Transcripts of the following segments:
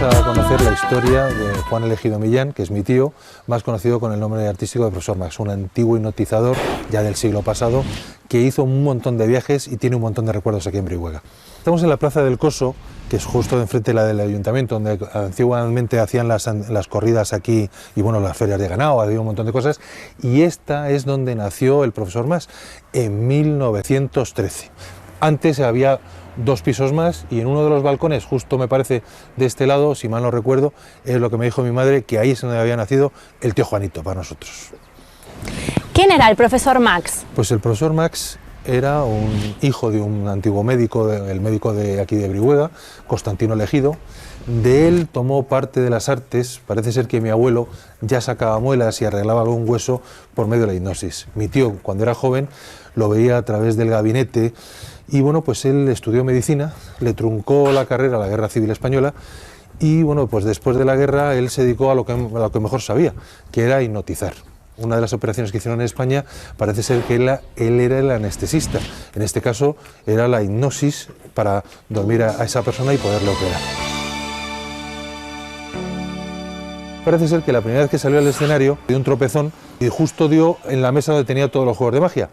vamos a conocer la historia de Juan Elegido Millán, que es mi tío, más conocido con el nombre artístico de Profesor Max, un antiguo hipnotizador ya del siglo pasado que hizo un montón de viajes y tiene un montón de recuerdos aquí en Brihuega. Estamos en la Plaza del Coso, que es justo de enfrente de la del ayuntamiento, donde antiguamente hacían las corridas aquí y bueno, las ferias de ganado, había un montón de cosas, y esta es donde nació el Profesor Max en 1913. Antes había 2 pisos más y en uno de los balcones, justo me parece de este lado, si mal no recuerdo, es lo que me dijo mi madre, que ahí es donde había nacido el tío Juanito para nosotros. ¿Quién era el Profesor Max? Pues el Profesor Max era un hijo de un antiguo médico, el médico de aquí de Brihuega, Constantino Elegido. De él tomó parte de las artes. Parece ser que mi abuelo ya sacaba muelas y arreglaba algún hueso por medio de la hipnosis. Mi tío, cuando era joven, lo veía a través del gabinete y bueno, pues él estudió medicina, le truncó la carrera a la Guerra Civil Española y bueno, pues después de la guerra él se dedicó a lo que mejor sabía, que era hipnotizar. Una de las operaciones que hicieron en España parece ser que él era el anestesista. En este caso era la hipnosis para dormir a esa persona y poderle operar. Parece ser que la primera vez que salió al escenario dio un tropezón y justo dio en la mesa donde tenía todos los juegos de magia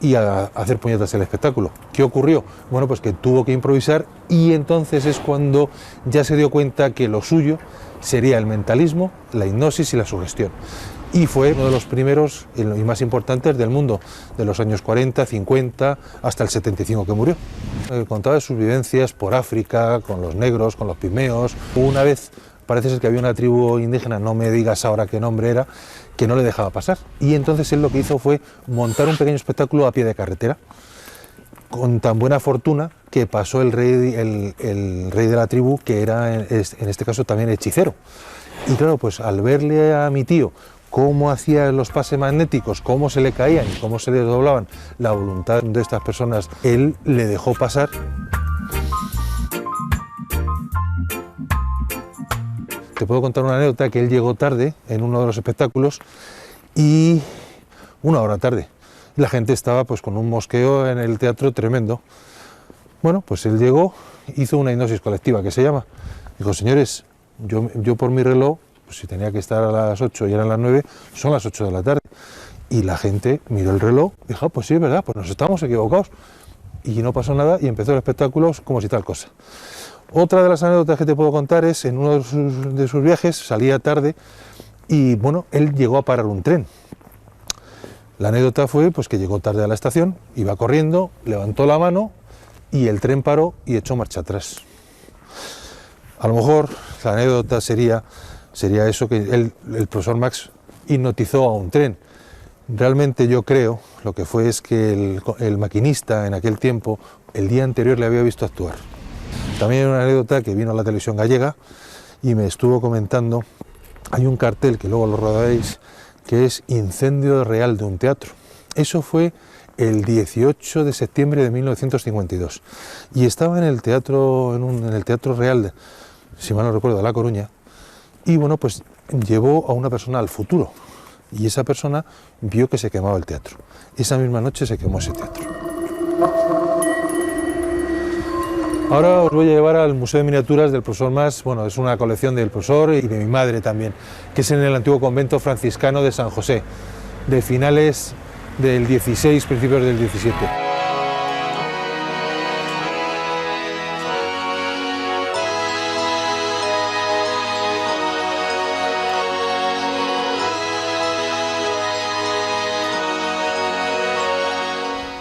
y a hacer puñetas el espectáculo. ¿Qué ocurrió? Bueno, pues que tuvo que improvisar y entonces es cuando ya se dio cuenta que lo suyo sería el mentalismo, la hipnosis y la sugestión. Y fue uno de los primeros y más importantes del mundo, de los años 40, 50, hasta el 75 que murió. Contaba sus vivencias por África, con los negros, con los pigmeos. Una vez parece ser que había una tribu indígena, no me digas ahora qué nombre era, que no le dejaba pasar. Y entonces él lo que hizo fue montar un pequeño espectáculo a pie de carretera, con tan buena fortuna que pasó el rey de la tribu, que era en este caso también hechicero. Y claro, pues al verle a mi tío cómo hacía los pases magnéticos, cómo se le caían y cómo se le doblaban la voluntad de estas personas, él le dejó pasar. Te puedo contar una anécdota, que él llegó tarde en uno de los espectáculos y 1 hora tarde. La gente estaba pues con un mosqueo en el teatro tremendo. Bueno, pues él llegó, hizo una hipnosis colectiva que se llama. Dijo, señores, yo por mi reloj, pues si tenía que estar a las 8 y eran las 9, son las 8 de la tarde. Y la gente miró el reloj y dijo, pues sí, es verdad, pues nos estamos equivocados. Y no pasó nada y empezó el espectáculo como si tal cosa. Otra de las anécdotas que te puedo contar es, en uno de sus viajes, salía tarde y bueno, él llegó a parar un tren. La anécdota fue pues que llegó tarde a la estación, iba corriendo, levantó la mano y el tren paró y echó marcha atrás. A lo mejor la anécdota sería eso, que el Profesor Max hipnotizó a un tren. Realmente yo creo, lo que fue es que el maquinista en aquel tiempo, el día anterior le había visto actuar. También hay una anécdota que vino a la televisión gallega y me estuvo comentando, hay un cartel que luego lo rodaréis, que es Incendio real de un teatro. Eso fue el 18 de septiembre de 1952 y estaba en el teatro, en el Teatro Real, si mal no recuerdo, de La Coruña, y bueno, pues llevó a una persona al futuro y esa persona vio que se quemaba el teatro. Esa misma noche se quemó ese teatro. Ahora os voy a llevar al Museo de Miniaturas del Profesor Max. Bueno, es una colección del profesor y de mi madre también, que es en el antiguo convento franciscano de San José, de finales del 16, principios del 17.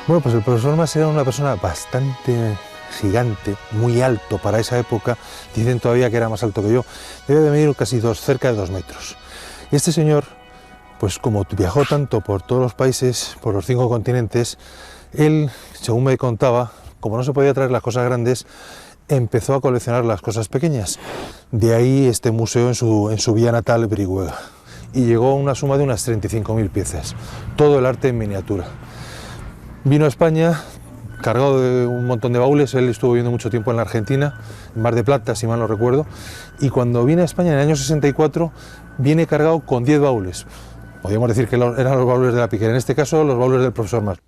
Bueno, pues el Profesor Max era una persona bastante gigante, muy alto para esa época. Dicen todavía que era más alto que yo. Debe de medir casi cerca de 2 metros. Y este señor, pues como viajó tanto por todos los países, por los 5 continentes, él, según me contaba, como no se podía traer las cosas grandes, empezó a coleccionar las cosas pequeñas. De ahí este museo en su villa natal, Brihuega. Y llegó a una suma de unas 35.000 piezas. Todo el arte en miniatura. Vino a España cargado de un montón de baúles. Él estuvo viviendo mucho tiempo en la Argentina, en Mar de Plata, si mal no recuerdo, y cuando viene a España en el año 64, viene cargado con 10 baúles. Podríamos decir que eran los baúles de la Piquer, en este caso los baúles del Profesor Max.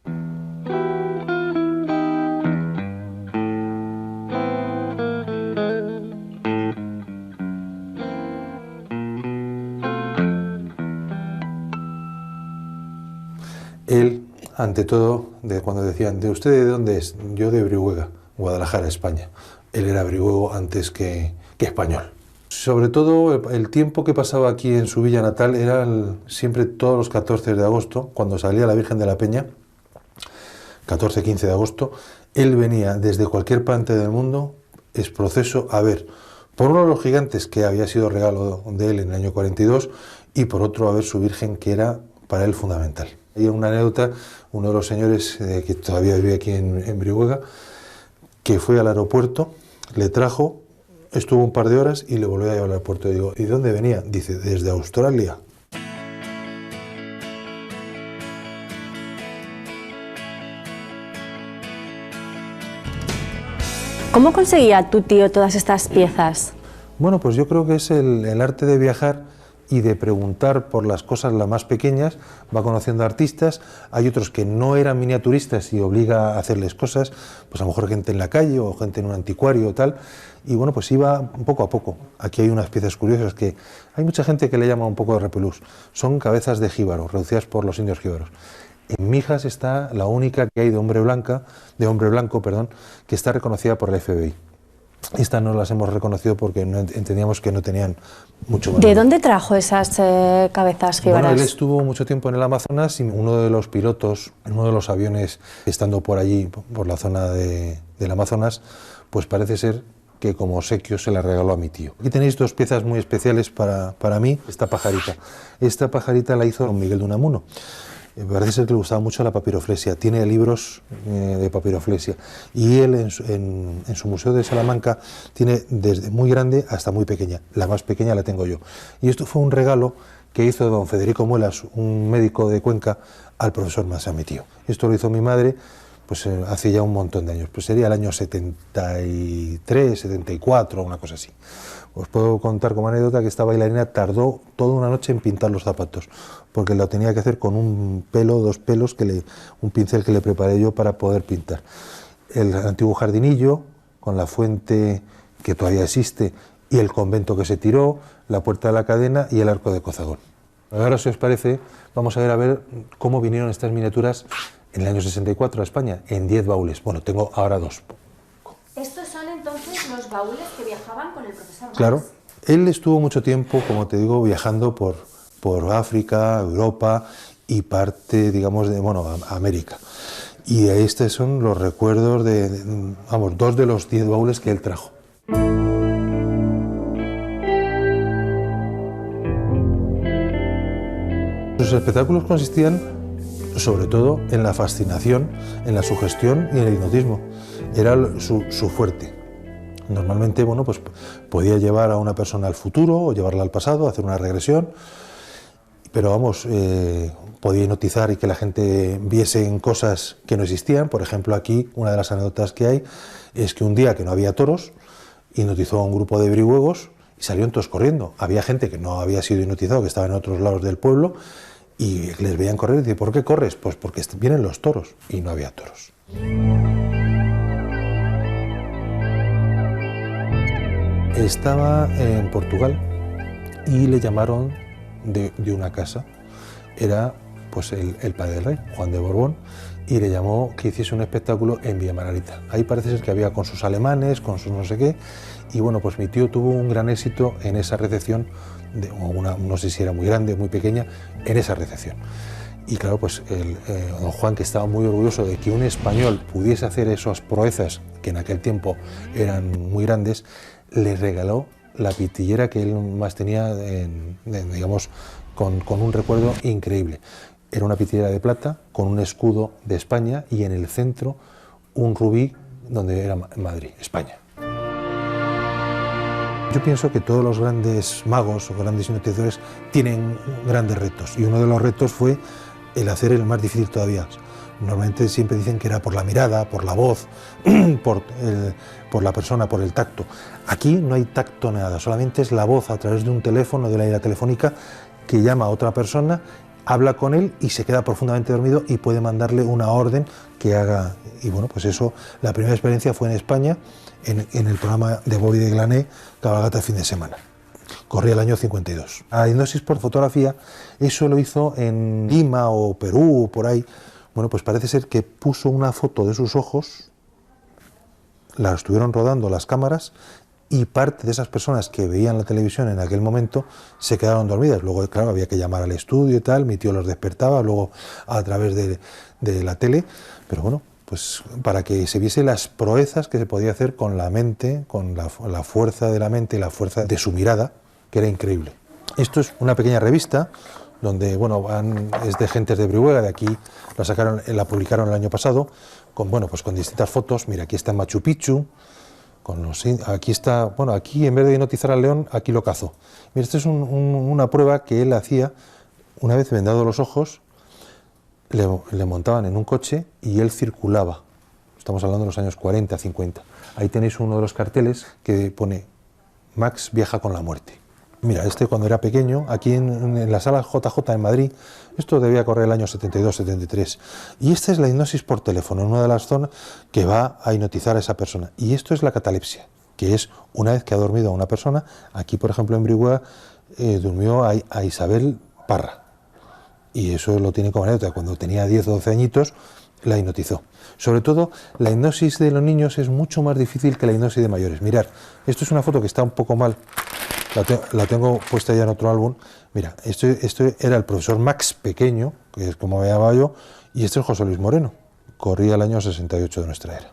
Él, ante todo, cuando decían, ¿de usted de dónde es? Yo de Brihuega, Guadalajara, España. Él era brihuego antes que español. Sobre todo, el tiempo que pasaba aquí en su villa natal era siempre todos los 14 de agosto, cuando salía la Virgen de la Peña, 14-15 de agosto, él venía desde cualquier parte del mundo, es proceso, a ver, por uno de los gigantes que había sido regalo de él en el año 42 y por otro a ver su Virgen, que era para él fundamental. Hay una anécdota, uno de los señores que todavía vive aquí en Brihuega, que fue al aeropuerto, le trajo, estuvo un par de horas y le volvió a llevar al aeropuerto. Y digo, ¿y dónde venía? Dice, desde Australia. ¿Cómo conseguía tu tío todas estas piezas? Bueno, pues yo creo que es el arte de viajar y de preguntar por las cosas las más pequeñas, va conociendo artistas, hay otros que no eran miniaturistas y obliga a hacerles cosas, pues a lo mejor gente en la calle o gente en un anticuario o tal, y bueno, pues iba poco a poco. Aquí hay unas piezas curiosas que hay mucha gente que le llama un poco de repelús, son cabezas de jíbaro, reducidas por los indios jíbaros. En Mijas está la única que hay de hombre blanco, que está reconocida por la FBI. Estas no las hemos reconocido porque entendíamos que no tenían mucho valor. ¿De dónde trajo esas cabezas jíbaras? Bueno, él estuvo mucho tiempo en el Amazonas y uno de los pilotos, en uno de los aviones, estando por allí, por la zona del Amazonas, pues parece ser que como obsequio se la regaló a mi tío. Aquí tenéis dos piezas muy especiales para mí, esta pajarita. Esta pajarita la hizo don Miguel de Unamuno. Parece ser que le gustaba mucho la papiroflexia, tiene libros de papiroflexia y él en su museo de Salamanca tiene desde muy grande hasta muy pequeña, la más pequeña la tengo yo. Y esto fue un regalo que hizo don Federico Muelas, un médico de Cuenca, al profesor Mas, a mi tío. Esto lo hizo mi madre pues hace ya un montón de años, pues sería el año 73, 74, una cosa así. Os puedo contar como anécdota que esta bailarina tardó toda una noche en pintar los zapatos, porque lo tenía que hacer con un pelo, dos pelos, un pincel que le preparé yo para poder pintar. El antiguo jardinillo, con la fuente que todavía existe, y el convento que se tiró, la puerta de la cadena y el arco de Cozagón. Ahora, si os parece, vamos a ver cómo vinieron estas miniaturas en el año 64 a España, en 10 baúles. Bueno, tengo ahora 2. Estos son entonces los baúles que viajaban con el profesor Mas. Claro, él estuvo mucho tiempo, como te digo, viajando por África, Europa y parte, digamos, de América. Y estos son los recuerdos de 2 de los 10 baúles que él trajo. Sus espectáculos consistían sobre todo en la fascinación, en la sugestión y en el hipnotismo. Era su fuerte. Normalmente, bueno, pues podía llevar a una persona al futuro o llevarla al pasado, hacer una regresión, pero podía hipnotizar y que la gente viese en cosas que no existían. Por ejemplo, aquí una de las anécdotas que hay es que un día que no había toros, hipnotizó a un grupo de brihuegos y salieron todos corriendo. Había gente que no había sido hipnotizado, que estaba en otros lados del pueblo, y les veían correr y decían, ¿por qué corres? Pues porque vienen los toros, y no había toros. Estaba en Portugal y le llamaron de una casa, era pues el padre del rey, Juan de Borbón, y le llamó que hiciese un espectáculo en Villa Margarita. Ahí parece ser que había con sus alemanes, con sus no sé qué, y bueno, pues mi tío tuvo un gran éxito en esa recepción, no sé si era muy grande o muy pequeña, en esa recepción. Y claro, pues don Juan, que estaba muy orgulloso de que un español pudiese hacer esas proezas, que en aquel tiempo eran muy grandes, le regaló la pitillera que él más tenía, digamos, con un recuerdo increíble. Era una pitillera de plata con un escudo de España y en el centro un rubí donde era Madrid, España. Yo pienso que todos los grandes magos o grandes hipnotizadores tienen grandes retos, y uno de los retos fue el hacer el más difícil todavía. Normalmente siempre dicen que era por la mirada, por la voz, por la persona, por el tacto. Aquí no hay tacto, nada, solamente es la voz a través de un teléfono, de la línea telefónica, que llama a otra persona, habla con él y se queda profundamente dormido y puede mandarle una orden que haga. Y bueno, pues eso, la primera experiencia fue en España, en el programa de Bobby de Glané, Cabalgata fin de semana. Corría el año 52. La hipnosis por fotografía, eso lo hizo en Lima o Perú o por ahí. Bueno, pues parece ser que puso una foto de sus ojos, la estuvieron rodando las cámaras y parte de esas personas que veían la televisión en aquel momento se quedaron dormidas. Luego, claro, había que llamar al estudio y tal, mi tío los despertaba, luego a través de la tele, pero bueno, pues para que se viese las proezas que se podía hacer con la mente, con la fuerza de la mente y la fuerza de su mirada, que era increíble. Esto es una pequeña revista donde, bueno, es de gentes de Brihuega, de aquí la publicaron el año pasado, pues con distintas fotos. Mira, aquí está Machu Picchu, aquí está, bueno, aquí en vez de hipnotizar al león, aquí lo cazó. Mira, esta es una prueba que él hacía una vez vendados los ojos. Le montaban en un coche y él circulaba. Estamos hablando de los años 40, 50. Ahí tenéis uno de los carteles que pone Max viaja con la muerte. Mira, cuando era pequeño, aquí en la sala JJ en Madrid, esto debía correr el año 72, 73. Y esta es la hipnosis por teléfono, en una de las zonas que va a hipnotizar a esa persona. Y esto es la catalepsia, que es una vez que ha dormido a una persona. Aquí, por ejemplo, en Brihuega, durmió a Isabel Parra. Y eso lo tiene como anécdota. Cuando tenía 10 o 12 añitos, la hipnotizó. Sobre todo, la hipnosis de los niños es mucho más difícil que la hipnosis de mayores. Mirad, esto es una foto que está un poco mal, la tengo puesta ya en otro álbum. Mira, esto era el profesor Max pequeño, que es como me llamaba yo, y este es José Luis Moreno. Corría el año 68 de nuestra era.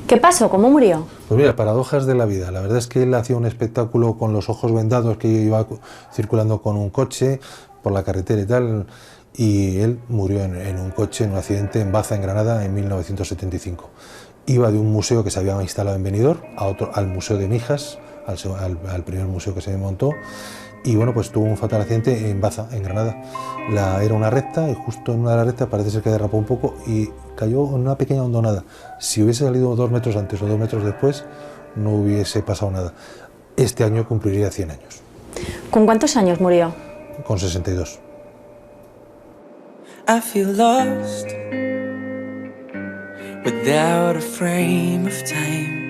¿Qué pasó? ¿Cómo murió? Pues mira, paradojas de la vida. La verdad es que él hacía un espectáculo con los ojos vendados, que iba circulando con un coche por la carretera y tal, y él murió en un coche, en un accidente en Baza, en Granada, en 1975. Iba de un museo que se había instalado en Benidorm al Museo de Mijas, al primer museo que se montó, y bueno, pues tuvo un fatal accidente en Baza, en Granada. Era una recta, y justo en una de las rectas parece ser que derrapó un poco y cayó en una pequeña hondonada. Si hubiese salido 2 metros antes o 2 metros después, no hubiese pasado nada. Este año cumpliría 100 años. ¿Con cuántos años murió? Con 62. I feel lost without a frame of time.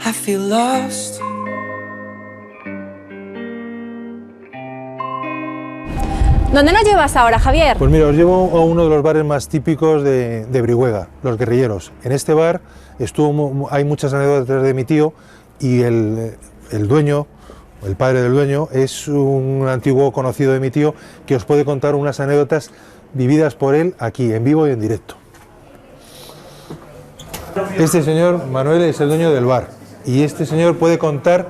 I feel lost. ¿Dónde nos llevas ahora, Javier? Pues mira, os llevo a uno de los bares más típicos de Brihuega, Los Guerrilleros. En este bar hay muchas anécdotas de mi tío, y el dueño, el padre del dueño, es un antiguo conocido de mi tío que os puede contar unas anécdotas vividas por él aquí, en vivo y en directo. Este señor, Manuel, es el dueño del bar, y este señor puede contar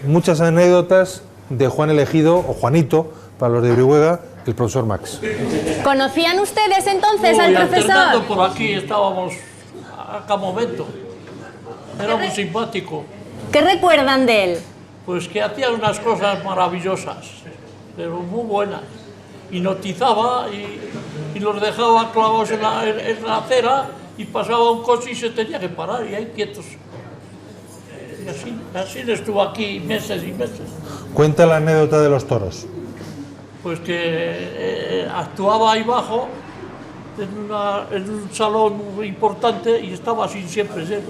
muchas anécdotas de Juan Elegido, o Juanito, para los de Brihuega, el profesor Max. ¿Conocían ustedes entonces al profesor? Alternando por aquí estábamos a cada momento. Era muy simpático. ¿Qué recuerdan de él? Pues que hacía unas cosas maravillosas, pero muy buenas. Hipnotizaba y los dejaba clavados en la acera, y pasaba un coche y se tenía que parar, y ahí quietos. Y así estuvo aquí meses y meses. Cuenta la anécdota de los toros. Pues que actuaba ahí abajo, en un salón muy importante, y estaba así siempre lleno.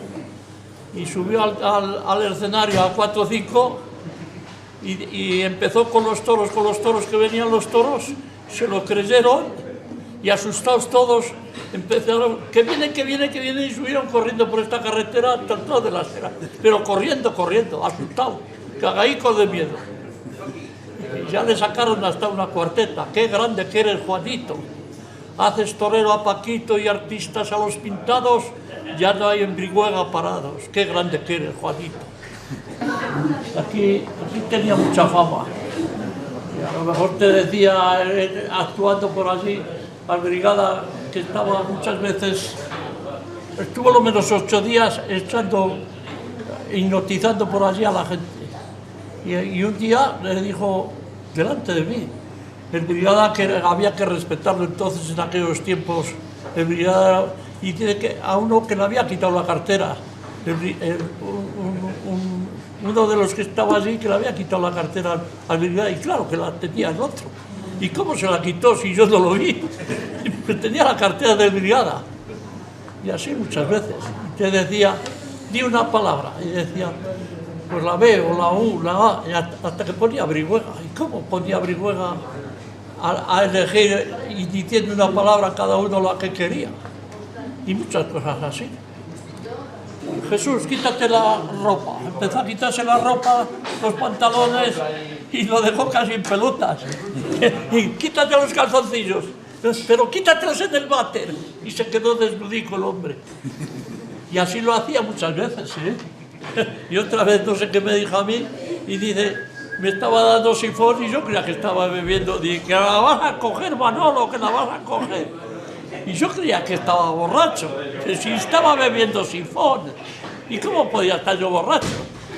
Y subió al escenario a 4 o 5 y empezó con los toros, que venían los toros, se lo creyeron, y asustados todos empezaron, que viene, y subieron corriendo por esta carretera hasta el lado de la acera, pero corriendo, asustados, cagaicos de miedo. Y ya le sacaron hasta una cuarteta. Qué grande que eres, Juanito. Haces torero a Paquito y artistas a los pintados, ya no hay en Brihuega parados. Qué grande que eres, Juanito. Aquí tenía mucha fama. Y a lo mejor te decía, actuando por allí, la brigada, que estaba muchas veces, estuvo lo menos 8 días hipnotizando por allí a la gente. Y un día le dijo, delante de mí, el brigada, que había que respetarlo entonces en aquellos tiempos, el brigada, y dice que a uno que le había quitado la cartera, uno de los que estaba allí, que le había quitado la cartera al brigada, y claro que la tenía el otro. ¿Y cómo se la quitó si yo no lo vi? Tenía la cartera del brigada. Y así muchas veces. Y te decía, di una palabra, y decía, pues la B o la U, la A, y hasta que ponía Brihuega. ¿Y cómo ponía Brihuega a elegir y diciendo una palabra cada uno la que quería? Y muchas cosas así. Jesús, quítate la ropa. Empezó a quitarse la ropa, los pantalones y lo dejó casi en pelotas. Y quítate los calzoncillos, pero quítatelos en el váter. Y se quedó desnudico el hombre. Y así lo hacía muchas veces, ¿eh? Y otra vez no sé qué me dijo a mí y dice, me estaba dando sifón y yo creía que estaba bebiendo. Dije, que la vas a coger, Manolo, que la vas a coger. Y yo creía que estaba borracho, que si estaba bebiendo sifón. ¿Y cómo podía estar yo borracho?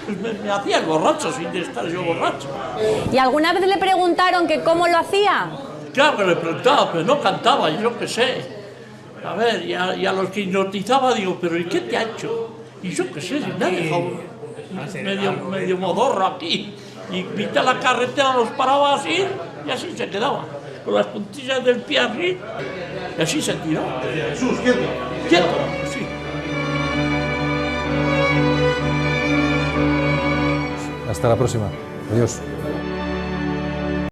Pues me hacía el borracho sin estar yo borracho. ¿Y alguna vez le preguntaron que cómo lo hacía? Claro que le preguntaba, pero no cantaba, yo qué sé. A ver, y a los que hipnotizaba digo, pero ¿y qué te ha hecho? Y yo qué sé, me ha dejado medio modorro aquí. Y viste la carretera, los paraba así y así se quedaba. Con las puntillas del pie así, y así se tiró. Jesús, quieto. Quieto, sí. Hasta la próxima. Adiós.